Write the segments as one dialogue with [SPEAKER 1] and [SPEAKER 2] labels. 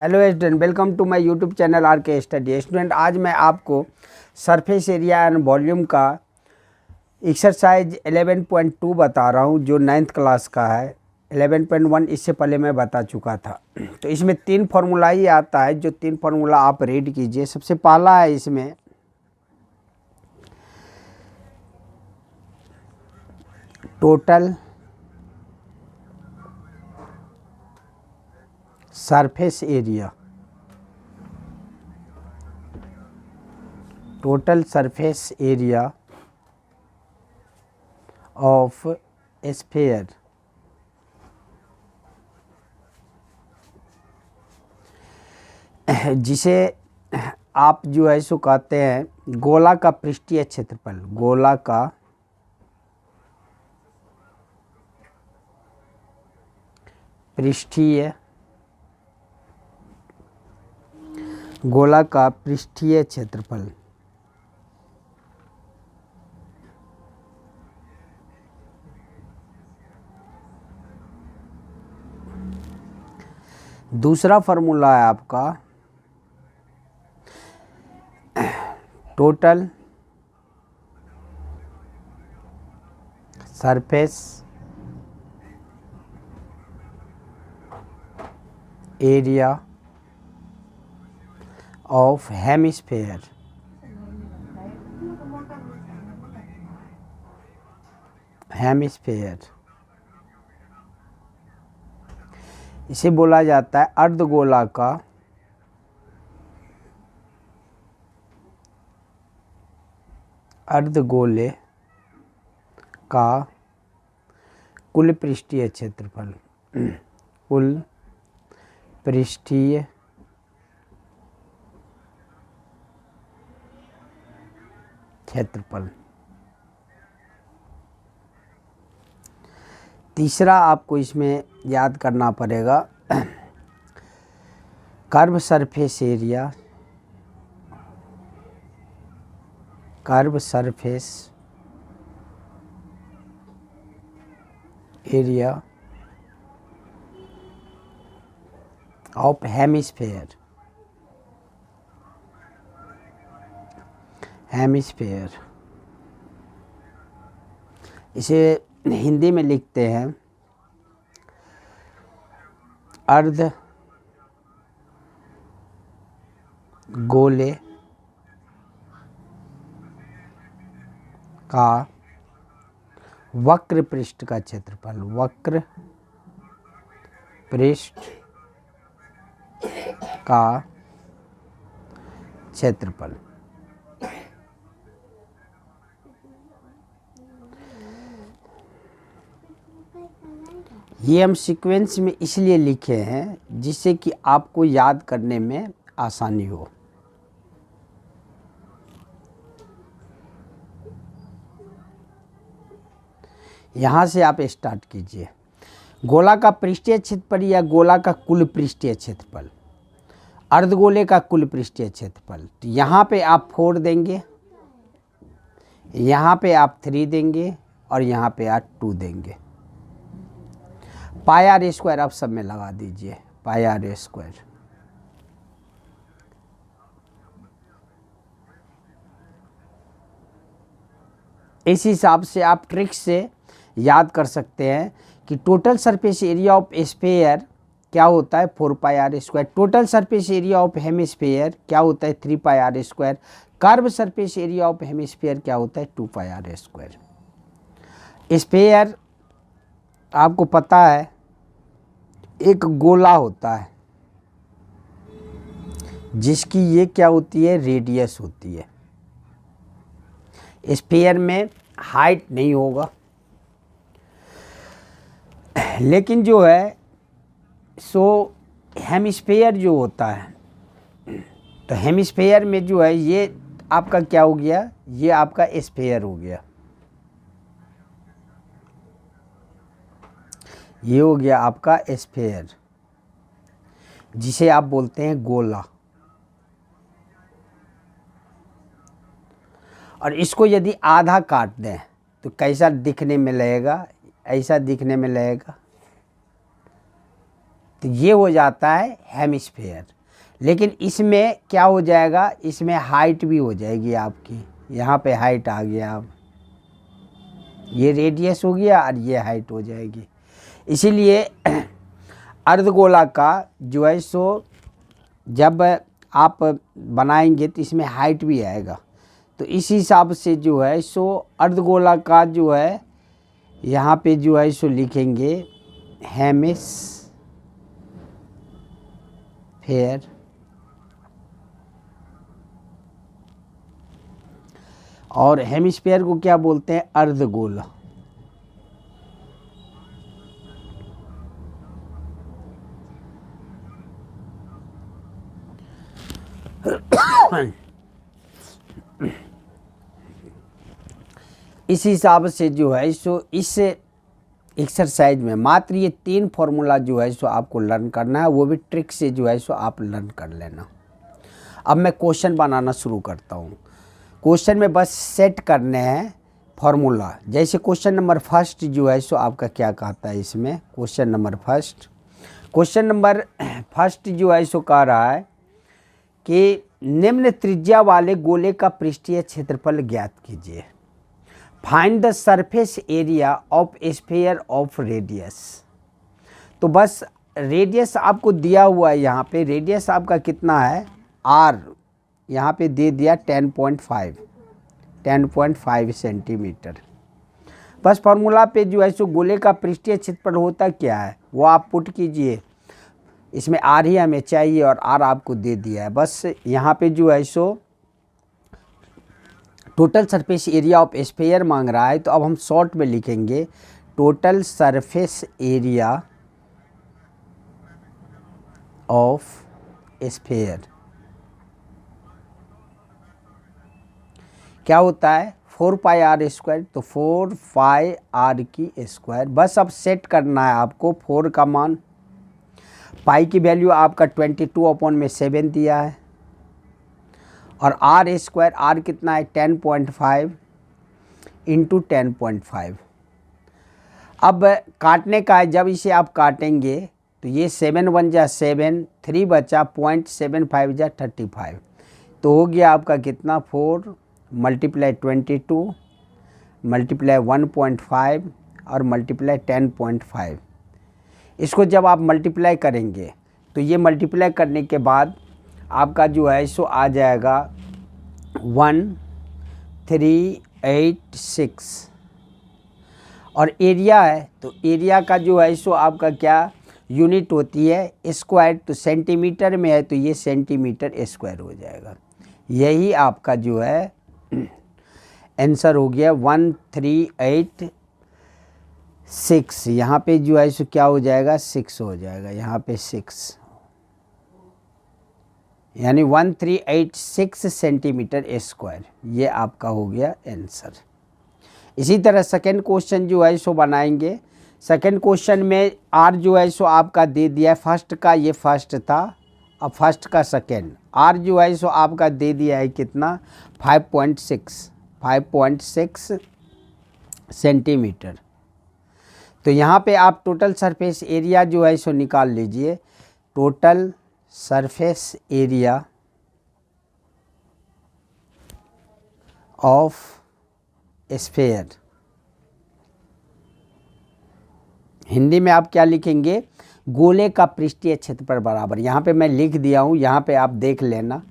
[SPEAKER 1] Hello student, welcome to my YouTube channel R K study. Student, आज मैं आपको surface area and volume का exercise 11.2 बता रहा हूं, जो 9th क्लास का है। 11.1 इससे पहले मैं बता चुका था। तो इसमें 3 फार्मूला ही आता है, जो 3 फार्मूला आप रीड कीजिए। सबसे पहला है इसमें total surface area, total surface area of sphere, जिसे आप जो है सो कहते हैं गोला का पृष्ठीय क्षेत्रफल। गोला का पृष्ठीय, गोला का पृष्ठीय क्षेत्रफल। दूसरा फार्मूला है आपका total surface area of hemisphere. Hemisphere इसे बोला जाता है अर्धगोला का अर्धगोले का कुल पृष्ठीय क्षेत्रफल। कुल पृष्ठीय क्षेत्रफल। तीसरा आपको इसमें याद करना पड़ेगा curve surface area, curve surface area of hemisphere. Hemisphere इसे हिंदी में लिखते हैं अर्ध गोले का वक्र पृष्ठ का क्षेत्रफल। वक्र पृष्ठ का क्षेत्रफल। ये हम सीक्वेंस में इसलिए लिखे हैं जिससे कि आपको याद करने में आसानी हो। यहाँ से आप स्टार्ट कीजिए। गोला का पृष्ठीय क्षेत्रफल या गोला का कुल पृष्ठीय क्षेत्रफल, अर्धगोले का कुल पृष्ठीय क्षेत्रफल। तो यहाँ पे आप 4 देंगे, यहाँ पे आप 3 देंगे और यहाँ पे आप 2 देंगे। पाई आर स्क्वायर आप सब में लगा दीजिए। पाई आर स्क्वायर इस हिसाब से आप ट्रिक से याद कर सकते हैं कि total surface area of sphere क्या होता है 4 pi r square. Total surface area of hemisphere क्या होता है 3 pi r square. Curved surface area of hemisphere क्या होता है 2 पाई आर स्क्वायर। स्फीयर आपको पता है एक गोला होता है जिसकी ये क्या होती है रेडियस होती है। स्फीयर में हाइट नहीं होगा, लेकिन जो है सो हेमिस्फीयर जो होता है, तो हेमिस्फीयर में जो है ये आपका क्या हो गया, ये आपका स्फीयर हो गया। ये हो गया आपका स्फीयर, जिसे आप बोलते हैं गोला। और इसको यदि आधा काट दें तो कैसा दिखने में लगेगा, ऐसा दिखने में लगेगा। तो ये हो जाता है हेमिस्फेयर। लेकिन इसमें क्या हो जाएगा, इसमें हाइट भी हो जाएगी आपकी, यहाँ पे हाइट आ गया, अब ये रेडियस हो गया और ये हाइट हो जाएगी। इसीलिए अर्धगोला का जो है सो जब आप बनाएंगे तो इसमें हाइट भी आएगा। तो इस हिसाब से जो है सो अर्धगोला का जो है यहाँ पे जो है सो लिखेंगे हेमिस्फेयर, और हेमिस्फेयर को क्या बोलते हैं, अर्धगोला। इस हिसाब से जो है सो इस एक्सरसाइज में मात्र ये 3 फॉर्मूला जो है सो आपको लर्न करना है, वो भी ट्रिक से जो है सो आप लर्न कर लेना। अब मैं क्वेश्चन बनाना शुरू करता हूँ। क्वेश्चन में बस सेट करने हैं फॉर्मूला। जैसे क्वेश्चन नंबर फर्स्ट जो है सो आपका क्या कहता है, इसमें क्वेश्चन नंबर फर्स्ट जो है सो कह रहा है कि निम्न त्रिज्या वाले गोले का पृष्ठीय क्षेत्रफल ज्ञात कीजिए। Find the surface area of sphere of radius. तो बस रेडियस आपको दिया हुआ है, यहाँ पे रेडियस आपका कितना है, r यहाँ पे दे दिया 10.5 सेंटीमीटर। बस फार्मूला पे जो है सो गोले का पृष्ठीय क्षेत्रफल होता क्या है वो आप पुट कीजिए। इसमें r ही हमें चाहिए और r आपको दे दिया है। बस यहाँ पे जो है so total surface area of sphere मांग रहा है, तो अब हम शॉर्ट में लिखेंगे total surface area of sphere. क्या होता है 4 पाई आर स्क्वायर, तो 4 पाई आर की स्क्वायर। बस अब सेट करना है आपको 4 का मान, पाई की वैल्यू आपका 22/7 दिया है, और आर स्क्वायर, आर कितना है 10.5 इंटू 10.5। अब काटने का है, जब इसे आप काटेंगे तो ये 7 1 जा 7, 3 बचा 0.75 जा 35, तो हो गया आपका कितना 4 मल्टीप्लाई 22 मल्टीप्लाई 1.5 और मल्टीप्लाई 10.5। इसको जब आप मल्टीप्लाई करेंगे तो ये मल्टीप्लाई करने के बाद आपका जो है सो आ जाएगा 1386, और एरिया है तो एरिया का जो है सो आपका क्या यूनिट होती है स्क्वायर, तो सेंटीमीटर में है तो ये सेंटीमीटर स्क्वायर हो जाएगा। यही आपका जो है आंसर हो गया 1386। यहाँ पे जो है सो क्या हो जाएगा 6 हो जाएगा, यहाँ पे 6 यानी 1386 सेंटीमीटर स्क्वायर, ये आपका हो गया आंसर। इसी तरह सेकंड क्वेश्चन जो है सो बनाएंगे। सेकंड क्वेश्चन में आर जो है सो आपका दे दिया है, फर्स्ट का ये फर्स्ट था, अब फर्स्ट का सेकंड। आर जो है सो आपका दे दिया है कितना 5.6 सेंटीमीटर। तो यहाँ पे आप टोटल सरफेस एरिया जो है सो निकाल लीजिए। Total surface area of sphere, Hindi में आप क्या लिखेंगे, गोले का पृष्ठीय क्षेत्रफल बराबर। यहाँ पे मैं लिख दिया हूँ, यहाँ पे आप देख लेना।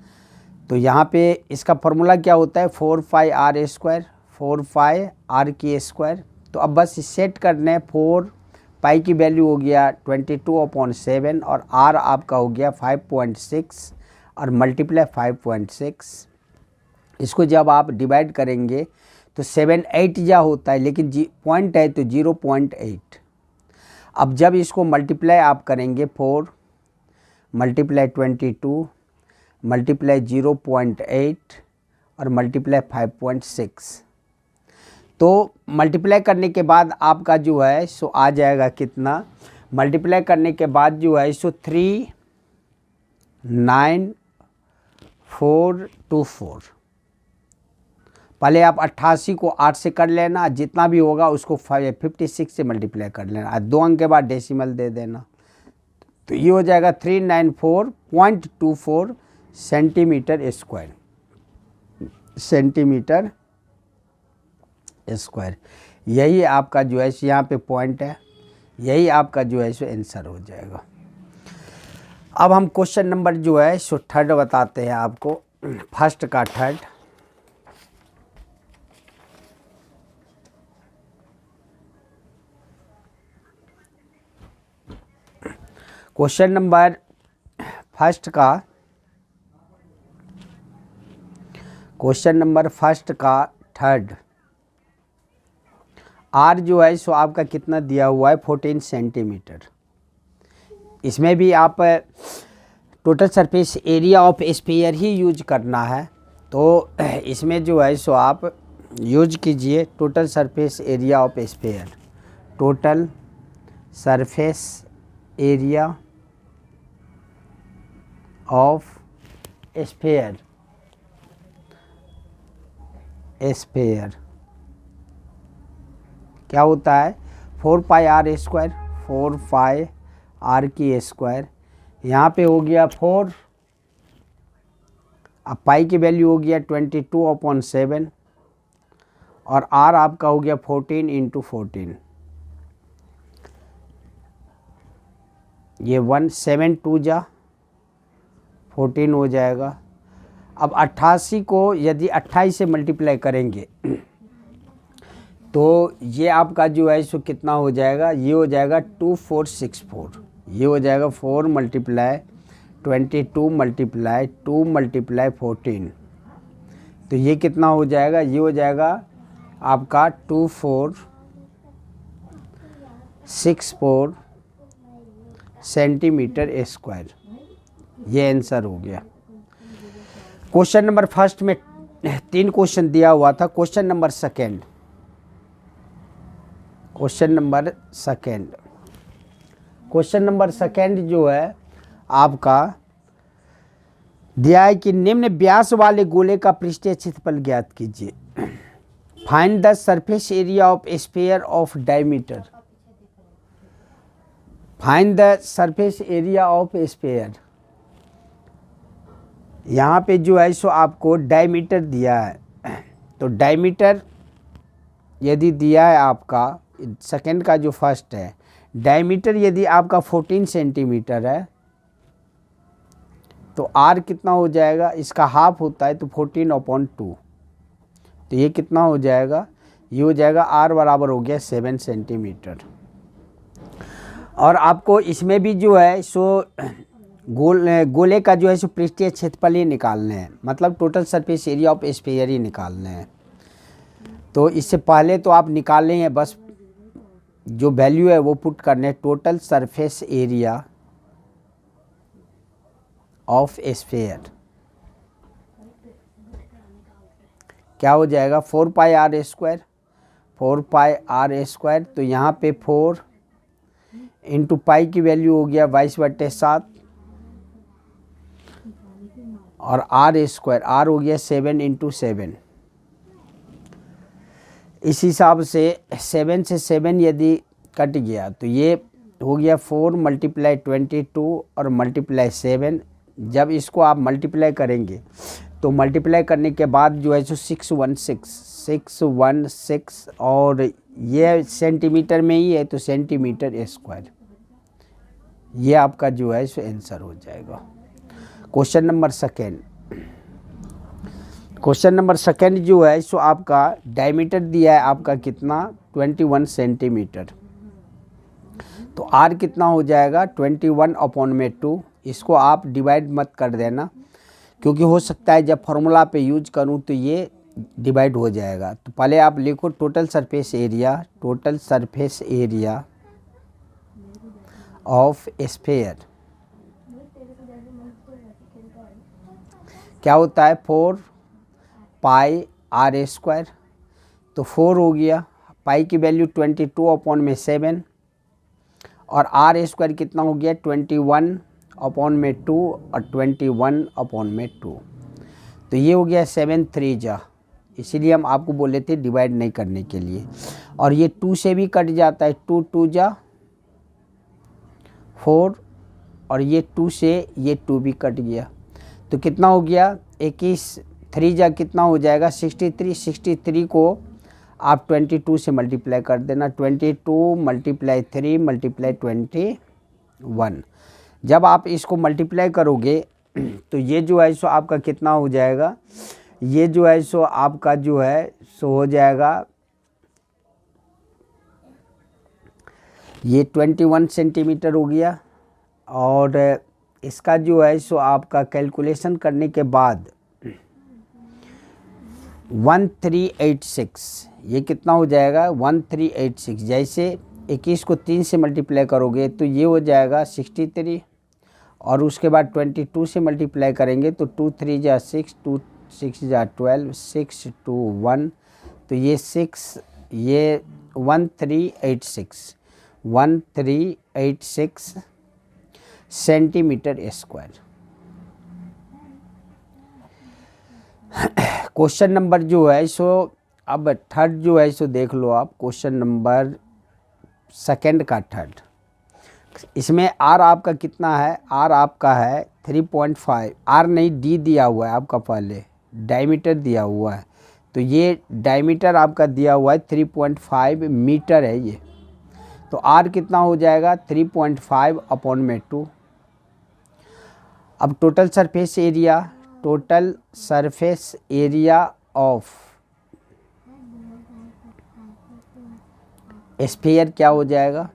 [SPEAKER 1] तो यहाँ पे इसका फॉर्मूला क्या होता है 4 pi r square, 4 pi are की स्क्वायर। तो अब बस सेट करने 4 पाई की वैल्यू हो गया 22/7 और आर आपका हो गया 5.6 और मल्टीप्लाई 5.6। इसको जब आप डिवाइड करेंगे तो 7/8 जा होता है, लेकिन पॉइंट है तो 0.8। अब जब इसको मल्टीप्लाई आप करेंगे 4 मल्टीप्लाई 22 मल्टीप्लाई 0.8 और मल्टीप्लाई 5.6, तो मल्टीप्लाई करने के बाद आपका जो है सो आ जाएगा कितना, मल्टीप्लाई करने के बाद जो है सो 39424। पहले आप 88 को 8 से कर लेना, जितना भी होगा उसको 56 से मल्टीप्लाई कर लेना, 2 अंक के बाद डेसिमल दे देना। तो ये हो जाएगा 394.24 सेंटीमीटर स्क्वायर, सेंटीमीटर स्क्वायर। यही आपका जो है यहाँ पे पॉइंट है, यही आपका जो है सो आंसर हो जाएगा। अब हम क्वेश्चन नंबर जो है सो थर्ड बताते हैं आपको, फर्स्ट का थर्ड। क्वेश्चन नंबर फर्स्ट का, क्वेश्चन नंबर फर्स्ट का थर्ड। आर जो है सो आपका कितना दिया हुआ है 14 सेंटीमीटर। इसमें भी आप total surface area of sphere he use करना है, तो इसमें जो है सो आप यूज कीजिए total surface area of sphere, total surface area of sphere, sphere क्या होता है 4 pi r square, 4 pi are की स्क्वायर। यहाँ पे हो गया 4, अब पाई की वैल्यू हो गया 22/7 और आर आपका हो गया 14 × 14। ये 1 7 2 जा 14 हो जाएगा। अब 88 को यदि 28 से मल्टीप्लाई करेंगे तो ये आपका जो है सो कितना हो जाएगा, ये हो जाएगा 2464। ये हो जाएगा 4 मल्टीप्लाई 22 मल्टीप्लाई 2 मल्टीप्लाई 14, तो ये कितना हो जाएगा, ये हो जाएगा आपका 2464 सेंटीमीटर स्क्वायर। ये आंसर हो गया। क्वेश्चन नंबर फर्स्ट में 3 क्वेश्चन दिया हुआ था। Question number second, question number second, question number second जो है आपका दिया है कि निम्न व्यास वाले गोले का पृष्ठीय क्षेत्रफल ज्ञात कीजिए। Find the surface area of sphere of diameter. Find the surface area of sphere. यहाँ पे जो है सो आपको डायमीटर दिया है, तो डायमीटर यदि दिया है आपका सेकंड का जो फर्स्ट है, डायमीटर यदि आपका 14 सेंटीमीटर है तो आर कितना हो जाएगा, इसका हाफ होता है तो 14/2, तो ये कितना हो जाएगा, ये हो जाएगा आर बराबर हो गया 7 सेंटीमीटर। और आपको इसमें भी जो है सो गोले का जो है सो पृष्ठीय क्षेत्रफल ही निकालने हैं, मतलब total surface area of sphere ही निकालने हैं। तो इससे पहले तो आप निकाले हैं, बस जो वैल्यू है वो पुट करने, total surface area of sphere क्या हो जाएगा 4 pi r square, 4 pi r square. तो यहाँ पे 4 इंटू पाई की वैल्यू हो गया 22/7 और आर स्क्वायर, आर हो गया 7 × 7। इस हिसाब से 7 से 7 यदि कट गया तो ये हो गया 4 मल्टीप्लाई 22 और मल्टीप्लाई 7। जब इसको आप मल्टीप्लाई करेंगे तो मल्टीप्लाई करने के बाद जो है सो 616 और ये सेंटीमीटर में ही है तो सेंटीमीटर स्क्वायर, ये आपका जो है सो आंसर हो जाएगा। Question number second, question number second जो है सो आपका डायमीटर दिया है आपका कितना 21 सेंटीमीटर, तो आर कितना हो जाएगा 21/2। इसको आप डिवाइड मत कर देना, क्योंकि हो सकता है जब फार्मूला पे यूज करूँ तो ये डिवाइड हो जाएगा। तो पहले आप लिखो total surface area, total surface area of sphere क्या होता है 4 पाई आर स्क्वायर। तो 4 हो गया, पाई की वैल्यू 22/7 और आर स्क्वायर कितना हो गया 21/2 और 21/2, तो ये हो गया 7 3 जा, इसीलिए हम आपको बोले थे डिवाइड नहीं करने के लिए। और ये 2 से भी कट जाता है, 2 2 जा 4 और ये 2 से ये 2 भी कट गया, तो कितना हो गया 21, 3 जा कितना हो जाएगा 63, 63 को आप 22 से मल्टीप्लाई कर देना, 22 मल्टीप्लाई 3 मल्टीप्लाई 21। जब आप इसको मल्टीप्लाई करोगे तो ये जो है सो आपका कितना हो जाएगा, ये जो है सो आपका जो है सो हो जाएगा ये 21 सेंटीमीटर हो गया। और इसका जो है सो आपका कैलकुलेशन करने के बाद 1386, ये कितना हो जाएगा 1386। जैसे 21 को 3 से मल्टीप्लाई करोगे तो ये हो जाएगा 63, और उसके बाद 22 से मल्टीप्लाई करेंगे तो 2 3 जा 6, 2 6 जा 12, 6 2 1, तो ये 6, ये 1386 सेंटीमीटर स्क्वायर। क्वेश्चन नंबर जो है सो अब थर्ड जो है सो देख लो आप, क्वेश्चन नंबर सेकंड का थर्ड। इसमें आर आपका कितना है, आर आपका है 3.5, आर नहीं डी दिया हुआ है आपका, पहले डायमीटर दिया हुआ है, तो ये डायमीटर आपका दिया हुआ है 3.5 मीटर है ये, तो आर कितना हो जाएगा 3.5 अपॉन में 2। अब total surface area of sphere क्या हो जाएगा,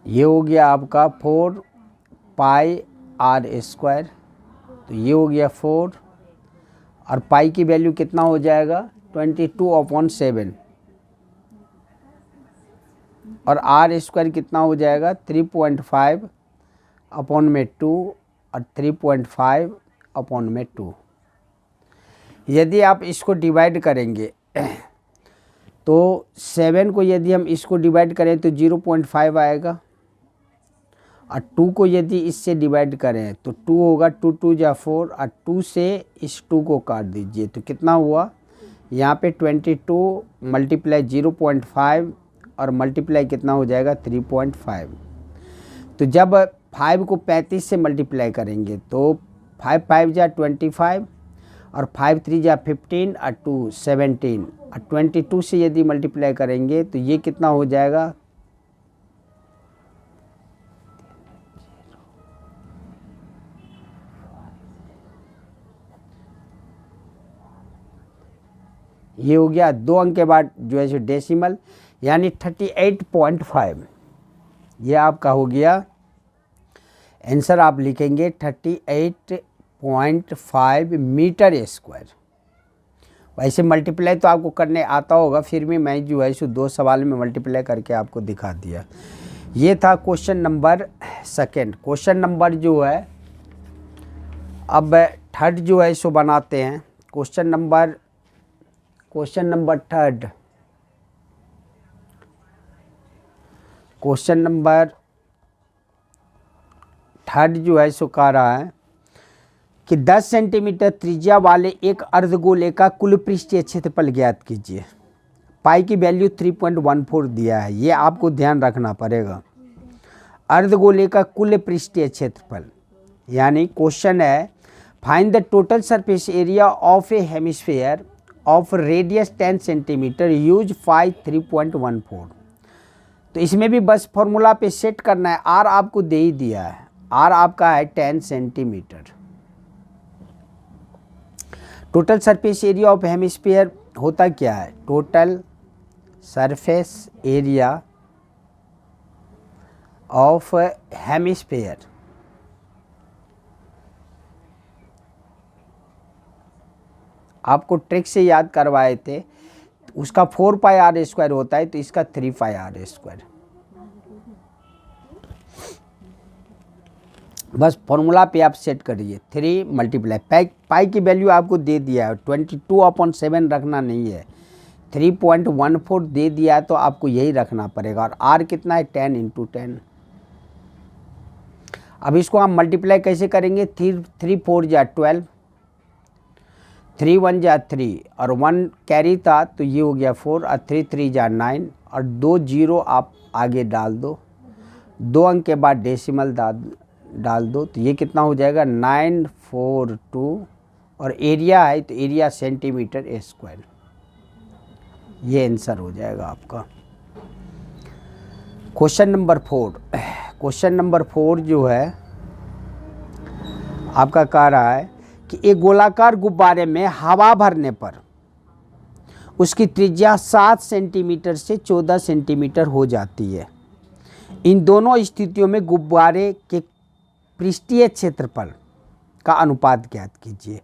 [SPEAKER 1] ये हो गया आपका 4 पाई आर स्क्वायर, तो ये हो गया 4, और पाई की वैल्यू कितना हो जाएगा 22/7, और आर स्क्वायर कितना हो जाएगा 3.5 अपॉन में 2 और 3.5 अपॉन में 2। यदि आप इसको डिवाइड करेंगे तो 7 को यदि हम इसको डिवाइड करें तो 0.5 आएगा, और 2 को यदि इससे डिवाइड करें तो 2 होगा, 2 2 जा 4, और 2 से इस 2 को काट दीजिए तो कितना हुआ यहाँ पे 22 मल्टीप्लाई 0.5 और मल्टीप्लाई कितना हो जाएगा 3.5। तो जब 5 को 35 से मल्टीप्लाई करेंगे तो 5 5 जा 25, और 5 3 जा 15, और 2 17, और 22 से यदि मल्टीप्लाई करेंगे तो ये कितना हो जाएगा, ये हो गया 2 अंक के बाद जो है सो डेसिमल, यानी 38.5, ये आपका हो गया आंसर। आप लिखेंगे 38.5 मीटर स्क्वायर। वैसे मल्टीप्लाई तो आपको करने आता होगा, फिर भी मैं जो है सो 2 सवाल में मल्टीप्लाई करके आपको दिखा दिया। ये था question number second. Question number जो है अब थर्ड जो है सो बनाते हैं। Question number third, question number third जो है सो कह रहा है कि 10 सेंटीमीटर त्रिज्या वाले एक अर्धगोले का कुल पृष्ठीय क्षेत्रफल ज्ञात कीजिए। पाई की वैल्यू 3.14 दिया है, ये आपको ध्यान रखना पड़ेगा। अर्धगोले का कुल पृष्ठीय क्षेत्रफल, यानी क्वेश्चन है find the total surface area of a hemisphere of radius 10 centimetre use pi 3.14। तो इसमें भी बस फॉर्मूला पे सेट करना है। आर आपको दे ही दिया है, आर आपका है 10 centimetre. Total surface area of hemisphere होता क्या है, total surface area of hemisphere आपको ट्रिक से याद करवाए थे, उसका 4 पाई आर स्क्वायर होता है, तो इसका 3 पाई आर स्क्वायर। बस फॉर्मूला पे आप सेट करिए, 3 मल्टीप्लाई पाई की वैल्यू आपको दे दिया है, 22/7 रखना नहीं है, 3.14 दे दिया है, तो आपको यही रखना पड़ेगा। और आर कितना है 10 × 10। अब इसको हम मल्टीप्लाई कैसे करेंगे, 3 4 जा 12, 3 1 जा 3, और 1 कैरी था तो ये हो गया 4, और 3 3 जा 9, और 2 0 आप आगे डाल दो, 2 अंक के बाद डेसिमल डाल दो तो ये कितना हो जाएगा 942 और एरिया है तो एरिया सेंटीमीटर स्क्वायर। ये आंसर हो जाएगा आपका। Question number 4। क्वेश्चन नंबर 4 जो है आपका कह रहा है कि एक गोलाकार गुब्बारे में हवा भरने पर उसकी त्रिज्या 7 सेंटीमीटर से 14 सेंटीमीटर हो जाती है। इन दोनों स्थितियों में गुब्बारे के पृष्ठीय क्षेत्रफल का अनुपात ज्ञात कीजिए।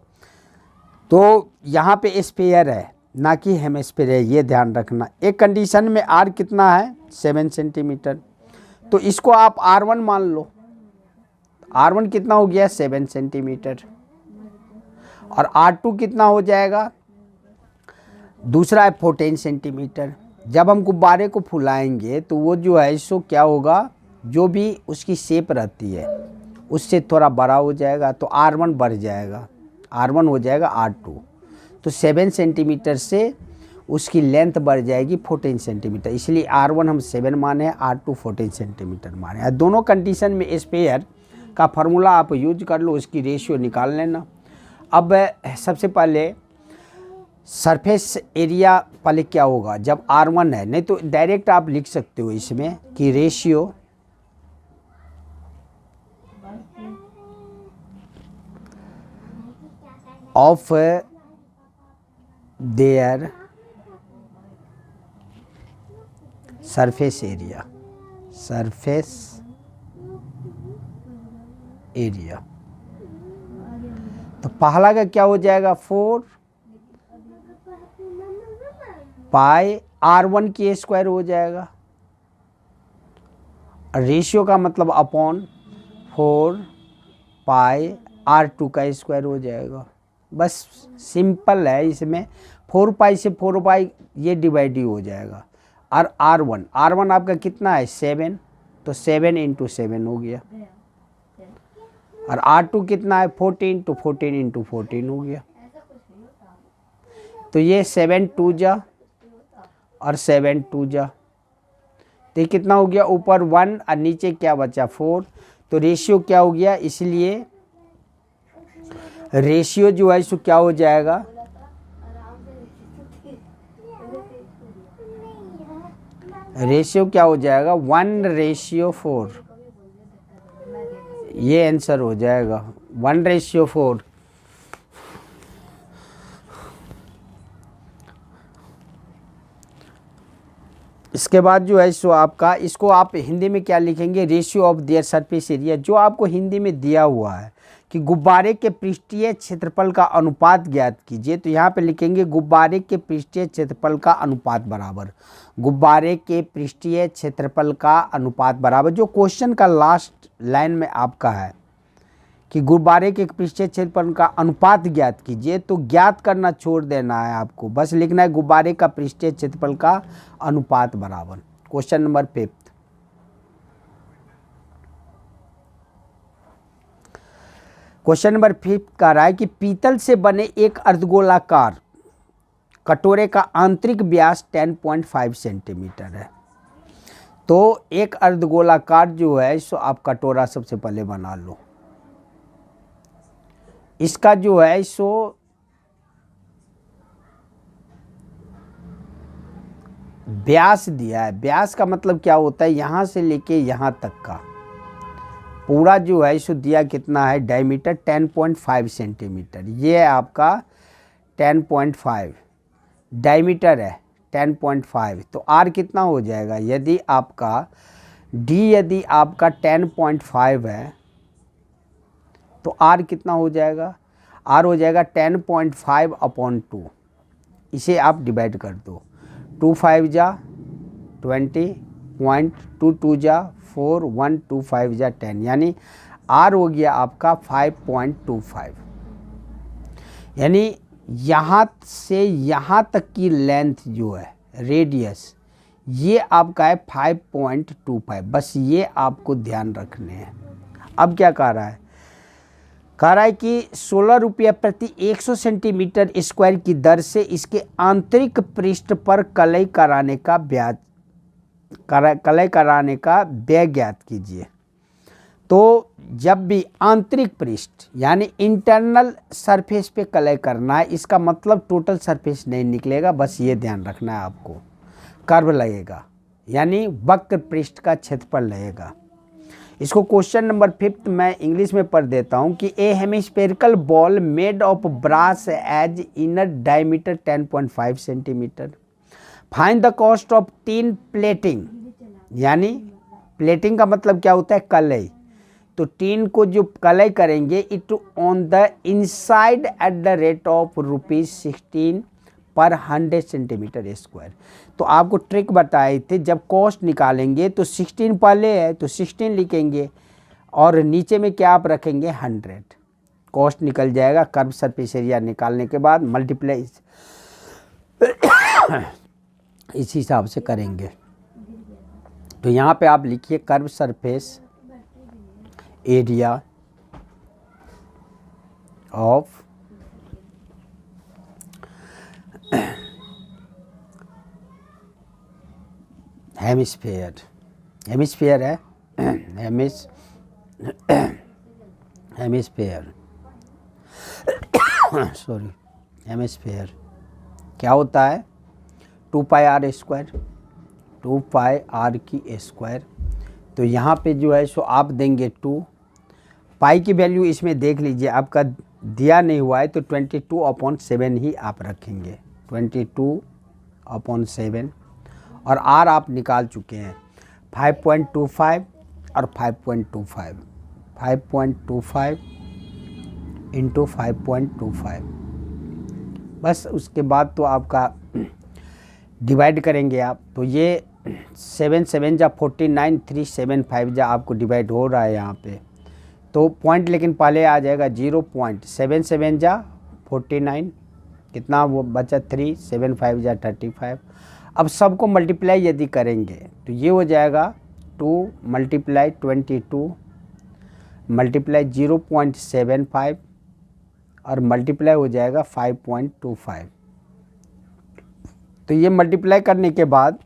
[SPEAKER 1] तो यहाँ पे स्फीयर है ना कि हेमिस्फीयर है, ये ध्यान रखना। एक कंडीशन में आर कितना है 7 सेंटीमीटर, तो इसको आप R1 मान लो। R1 कितना हो गया 7 सेंटीमीटर और R2 कितना हो जाएगा, दूसरा है 14 सेंटीमीटर। जब हम गुब्बारे को फुलाएंगे तो वो जो है सो क्या होगा, जो भी उसकी शेप रहती है उससे थोड़ा बड़ा हो जाएगा तो R1 बढ़ जाएगा, R1 हो जाएगा R2। तो 7 सेंटीमीटर से उसकी लेंथ बढ़ जाएगी 14 सेंटीमीटर, इसलिए R1 हम 7 माने हैं, R2 14 सेंटीमीटर माने हैं। दोनों कंडीशन में स्पेयर का फार्मूला आप यूज कर लो, उसकी रेशियो निकाल लेना। अब सबसे पहले सरफेस एरिया पहले क्या होगा जब R1 है, नहीं तो डायरेक्ट आप लिख सकते हो इसमें कि ratio of their surface area, surface area. तो पहला का क्या हो जाएगा 4 पाई R1 की स्क्वायर हो जाएगा, रेशियो का मतलब अपॉन 4 पाई R2 का स्क्वायर हो जाएगा। बस सिंपल है, इसमें 4 पाई से 4 पाई ये डिवाइड ही हो जाएगा। और R1 आपका कितना है 7, तो 7 इंटू 7 हो गया। और R2 कितना है 14, तो 14 इंटू 14 हो गया। तो ये 7 2 जा और 7 2 जा, तो ये कितना हो गया, ऊपर 1 और नीचे क्या बचा 4। तो रेशियो क्या हो गया, इसलिए रेशियो जो है इसको क्या हो जाएगा, रेशियो क्या हो जाएगा 1:4। ये आंसर हो जाएगा 1:4। इसके बाद जो है सो आपका, इसको आप हिंदी में क्या लिखेंगे, ratio of their surface area. जो आपको हिंदी में दिया हुआ है कि गुब्बारे के पृष्ठीय क्षेत्रफल का अनुपात ज्ञात कीजिए, तो यहाँ पे लिखेंगे गुब्बारे के पृष्ठीय क्षेत्रफल का अनुपात बराबर, गुब्बारे के पृष्ठीय क्षेत्रफल का अनुपात बराबर। जो क्वेश्चन का लास्ट लाइन में आपका है कि गुब्बारे के पृष्ठीय क्षेत्रफल का अनुपात ज्ञात कीजिए, तो ज्ञात करना छोड़ देना है आपको, बस लिखना है गुब्बारे का पृष्ठीय क्षेत्रफल का अनुपात बराबर। Question number 5। क्वेश्चन नंबर 5 कह रहा है कि पीतल से बने एक अर्धगोलाकार कटोरे का आंतरिक व्यास 10.5 सेंटीमीटर है। तो एक अर्धगोलाकार जो है सो आप कटोरा सबसे पहले बना लो। इसका जो है सो व्यास दिया है। व्यास का मतलब क्या होता है, यहाँ से लेके यहाँ तक का पूरा जो है सो दिया कितना है, डायमीटर 10.5 सेंटीमीटर। ये है आपका 10.5 डायमीटर है 10.5। तो आर कितना हो जाएगा, यदि आपका डी यदि आपका 10.5 है तो आर कितना हो जाएगा, आर हो जाएगा 10.5/2। इसे आप डिवाइड कर दो, 2 5 जा 20, 2 2 जा 4, 1 2 5 जा 10, यानी आर हो गया आपका 5.25। यानी यहाँ से यहाँ तक की लेंथ जो है रेडियस, ये आपका है 5.25। बस ये आपको ध्यान रखने हैं। अब क्या कह रहा है, कह रहा है कि 16 रुपये प्रति 100 सेंटीमीटर स्क्वायर की दर से इसके आंतरिक पृष्ठ पर कलई कराने का ब्याज कलय कराने का व्यय ज्ञात कीजिए। तो जब भी आंतरिक पृष्ठ यानी इंटरनल सरफेस पे कलय करना है, इसका मतलब टोटल सरफेस नहीं निकलेगा, बस ये ध्यान रखना है आपको। कर्व लगेगा यानी वक्र पृष्ठ का क्षेत्रफल लगेगा। इसको क्वेश्चन नंबर 5 मैं इंग्लिश में पढ़ देता हूँ कि a hemispherical bowl made of brass as inner diameter 10.5 centimetre, find the cost of tin plating. यानी प्लेटिंग का मतलब क्या होता है, कलई। तो टीन को जो कलई करेंगे it on the inside at the rate of ₹16 पर 100 सेंटीमीटर स्क्वायर। तो आपको ट्रिक बताए थे, जब कॉस्ट निकालेंगे तो 16 पहले है तो 16 लिखेंगे और नीचे में क्या आप रखेंगे 100, कॉस्ट निकल जाएगा। कर्व सरफेस एरिया निकालने के बाद मल्टीप्लाई इस हिसाब से करेंगे। तो यहाँ पे आप लिखिए curve surface area of hemisphere, hemisphere है हेमिस्फेयर सॉरी, हेमिस्फेयर क्या होता है 2πr स्क्वायर, 2πr की स्क्वायर। तो यहाँ पे जो है सो आप देंगे 2 पाई की वैल्यू इसमें देख लीजिए, आपका दिया नहीं हुआ है तो 22/7 ही आप रखेंगे, 22/7। और आर आप निकाल चुके हैं 5.25 और 5.25, 5.25 इंटू 5.25। बस उसके बाद तो आपका डिवाइड करेंगे आप, तो ये 7 7 जा 49, 375 जा आपको डिवाइड हो रहा है यहाँ पे। तो पॉइंट लेकिन पहले आ जाएगा 0.77 जा 49, कितना वो बचा 3, 75 जा 35। अब सबको मल्टीप्लाई यदि करेंगे तो ये हो जाएगा 2 × 22 मल्टीप्लाई 0.75 और मल्टीप्लाई हो जाएगा 5.25। तो ये मल्टीप्लाई करने के बाद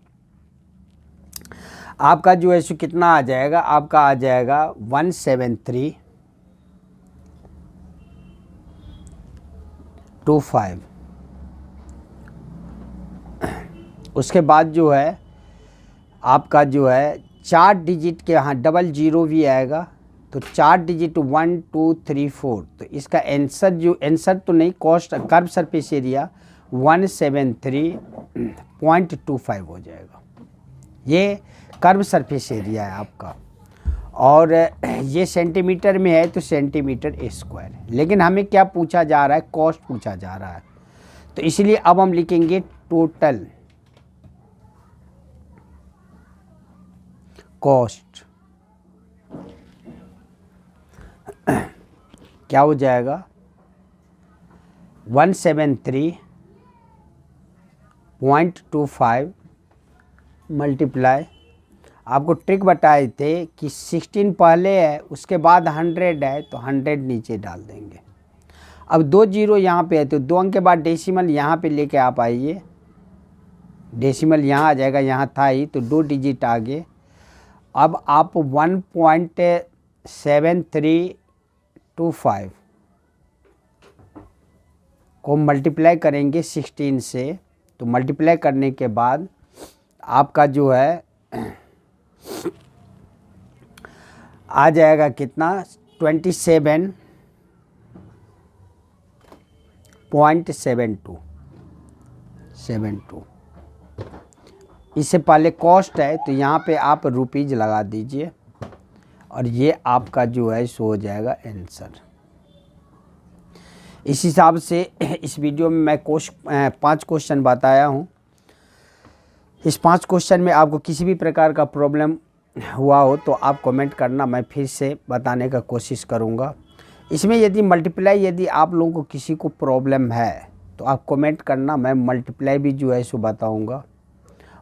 [SPEAKER 1] आपका जो है सो कितना आ जाएगा, आपका आ जाएगा 17325। उसके बाद जो है आपका जो है 4 डिजिट के, यहाँ 00 भी आएगा, तो 4 डिजिट 1 2 3 4। तो इसका आंसर जो आंसर तो नहीं, कॉस्ट कर्व सरफेस एरिया 173.25 हो जाएगा। ये कर्व सरफेस एरिया है आपका, और ये सेंटीमीटर में है तो सेंटीमीटर स्क्वायर, लेकिन हमें क्या पूछा जा रहा है, कॉस्ट पूछा जा रहा है। तो इसलिए अब हम लिखेंगे टोटल कॉस्ट क्या हो जाएगा 173.25 मल्टीप्लाई, आपको ट्रिक बताए थे कि 16 पहले है उसके बाद 100 है तो 100 नीचे डाल देंगे। अब 2 0 यहाँ पे है तो 2 अंक के बाद डेसिमल यहाँ पे लेके आप आइए, डेसिमल यहाँ आ जाएगा, यहाँ था ही तो 2 डिजिट आगे। अब आप 1.7325 को मल्टीप्लाई करेंगे 16 से, तो मल्टीप्लाई करने के बाद आपका जो है आ जाएगा कितना 27.72। इससे पहले कॉस्ट है तो यहाँ पे आप रुपीज़ लगा दीजिए और ये आपका जो है सो हो जाएगा आंसर। इस हिसाब से इस वीडियो में मैं 5 क्वेश्चन बताया हूँ। इस 5 क्वेश्चन में आपको किसी भी प्रकार का प्रॉब्लम हुआ हो तो आप कमेंट करना, मैं फिर से बताने का कोशिश करूँगा। इसमें यदि मल्टीप्लाई यदि आप लोगों को किसी को प्रॉब्लम है तो आप कमेंट करना, मैं मल्टीप्लाई भी जो है सो बताऊँगा।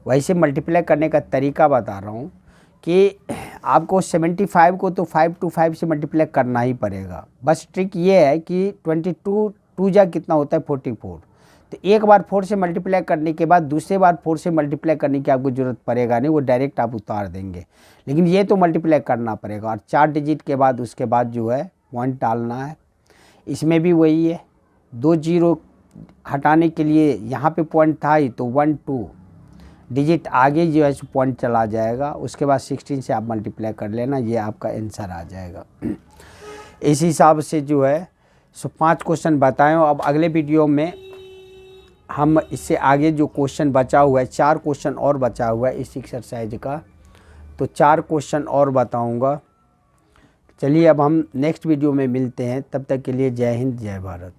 [SPEAKER 1] वैसे मल्टीप्लाई करने का तरीका बता रहा हूँ कि आपको 75 को तो 5 to 5 से मल्टीप्लाई करना ही पड़ेगा। बस ट्रिक ये है कि 22 2 जा कितना होता है 44, तो एक बार 4 से मल्टीप्लाई करने के बाद दूसरे बार 4 से मल्टीप्लाई करने की आपको ज़रूरत पड़ेगा नहीं, वो डायरेक्ट आप उतार देंगे। लेकिन ये तो मल्टीप्लाई करना पड़ेगा और 4 डिजिट के बाद उसके बाद जो है पॉइंट डालना है। इसमें भी वही है, 2 जीरो हटाने के लिए यहाँ पे पॉइंट था ही तो 1 2 डिजिट आगे जो है पॉइंट चला जाएगा। उसके बाद 16 से आप मल्टीप्लाई कर लेना, ये आपका आंसर आ जाएगा। इस हिसाब से जो है 5 क्वेश्चन बताएं। अब अगले वीडियो में हम इससे आगे जो क्वेश्चन बचा हुआ है, 4 क्वेश्चन और बचा हुआ है इस एक्सरसाइज का, तो 4 क्वेश्चन और बताऊंगा। चलिए अब हम नेक्स्ट वीडियो में मिलते हैं, तब तक के लिए जय हिंद जय भारत।